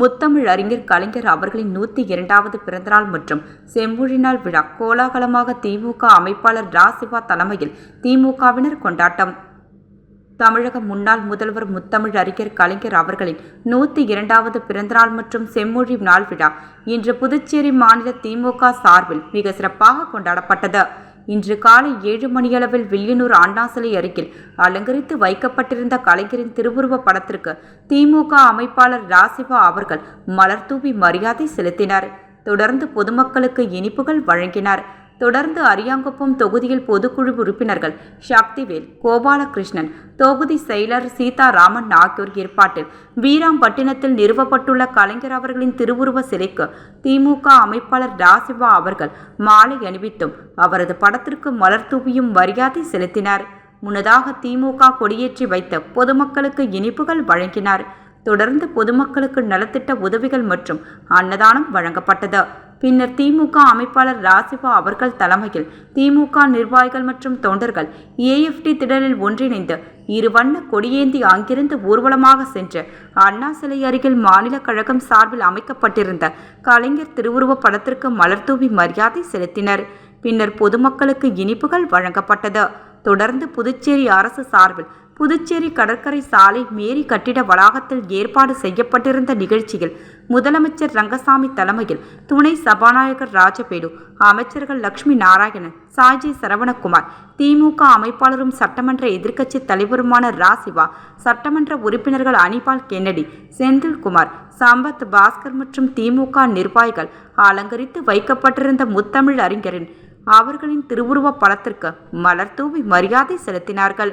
முத்தமிழ் அறிஞர் கலைஞர் அவர்களின் 102வது பிறந்தநாள் மற்றும் செம்மொழி நாள் விழா கோலாகலமாக திமுக அமைப்பாளர் ராசிபா தலைமையில் திமுகவினர் கொண்டாட்டம். தமிழக முன்னாள் முதல்வர் முத்தமிழ் அறிஞர் கலைஞர் அவர்களின் 102வது பிறந்தநாள் மற்றும் செம்மொழி நாள் விழா இன்று புதுச்சேரி மாநில திமுக சார்பில் மிக சிறப்பாக கொண்டாடப்பட்டது. இன்று காலை 7 மணியளவில் வில்லியனூர் அண்ணா சிலை அருகில் அலங்கரித்து வைக்கப்பட்டிருந்த கலைஞரின் திருவுருவ படத்திற்கு திமுக அமைப்பாளர் ராசிபா அவர்கள் மலர் தூவி மரியாதை செலுத்தினார். தொடர்ந்து பொதுமக்களுக்கு இனிப்புகள் வழங்கினார். தொடர்ந்து அரியாங்குப்பம் தொகுதியில் பொதுக்குழு உறுப்பினர்கள் சக்திவேல், கோபாலகிருஷ்ணன், தொகுதி செயலர் சீதாராமன் ஆகியோர் ஏற்பாட்டில் வீராம்பட்டினத்தில் நிறுவப்பட்டுள்ள கலைஞர் அவர்களின் திருவுருவ சிலைக்கு திமுக அமைப்பாளர் ராசிபா அவர்கள் மாலை அணிவித்தும் அவரது படத்திற்கு மலர் தூவியும் மரியாதை செலுத்தினார். முன்னதாக திமுக கொடியேற்றி வைத்த பொதுமக்களுக்கு இனிப்புகள் வழங்கினார். தொடர்ந்து பொதுமக்களுக்கு நலத்திட்ட உதவிகள் மற்றும் அன்னதானம் வழங்கப்பட்டது. பின்னர் திமுக அமைப்பாளர் ராசிபா அவர்கள் தலைமையில் திமுக நிர்வாகிகள் மற்றும் தொண்டர்கள் AFD திடலில் ஒன்றிணைந்து இருவண்ண கொடியேந்தி அங்கிருந்து ஊர்வலமாக சென்று அண்ணா சிலை அருகில் மாநில கழகம் சார்பில் அமைக்கப்பட்டிருந்த கலைஞர் திருவுருவ படத்திற்கு மலர் தூவி மரியாதை செலுத்தினர். பின்னர் பொதுமக்களுக்கு இனிப்புகள் வழங்கப்பட்டது. தொடர்ந்து புதுச்சேரி அரசு சார்பில் புதுச்சேரி கடற்கரை சாலை மேரி கட்டிட வளாகத்தில் ஏற்பாடு செய்யப்பட்டிருந்த நிகழ்ச்சியில் முதலமைச்சர் ரங்கசாமி தலைமையில் துணை சபாநாயகர் ராஜபேடு, அமைச்சர்கள் லட்சுமி நாராயணன், சாய்ஜி சரவணகுமார், திமுக அமைப்பாளரும் சட்டமன்ற எதிர்க்கட்சி தலைவருமான ராசிபா, சட்டமன்ற உறுப்பினர்கள் அனிபால் கென்னடி, செந்தில்குமார், சம்பத், பாஸ்கர் மற்றும் திமுக நிர்வாகிகள் அலங்கரித்து வைக்கப்பட்டிருந்த முத்தமிழ் அறிஞரின் அவர்களின் திருவுருவ படத்திற்கு மலர் தூவி மரியாதை செலுத்தினார்கள்.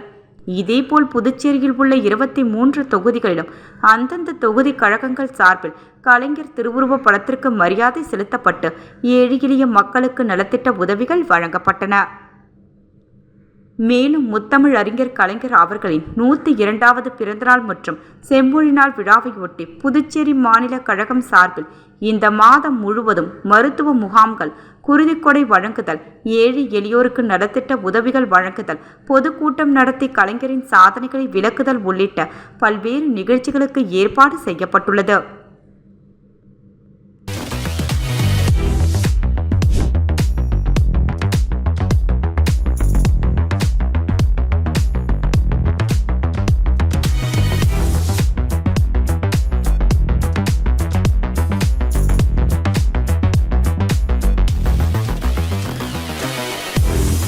இதேபோல் புதுச்சேரியில் உள்ள 23 தொகுதிகளிலும் அந்தந்த தொகுதி கழகங்கள் சார்பில் கலைஞர் திருவுருவ படத்திற்கு மரியாதை செலுத்தப்பட்டு ஏழை எளிய மக்களுக்கு நலத்திட்ட உதவிகள் வழங்கப்பட்டன. மேலும் முத்தமிழ் அறிஞர் கலைஞர் அவர்களின் 102வது பிறந்தநாள் மற்றும் செம்மொழி நாள் விழாவையொட்டி புதுச்சேரி மாநில கழகம் சார்பில் இந்த மாதம் முழுவதும் மருத்துவ முகாம்கள், குருதிக்கொடை வழங்குதல், ஏழை எளியோருக்கு நலத்திட்ட உதவிகள் வழங்குதல், பொதுக்கூட்டம் நடத்தி கலைஞரின் சாதனைகளை விளக்குதல் உள்ளிட்ட பல்வேறு நிகழ்ச்சிகளுக்கு ஏற்பாடு செய்யப்பட்டுள்ளது.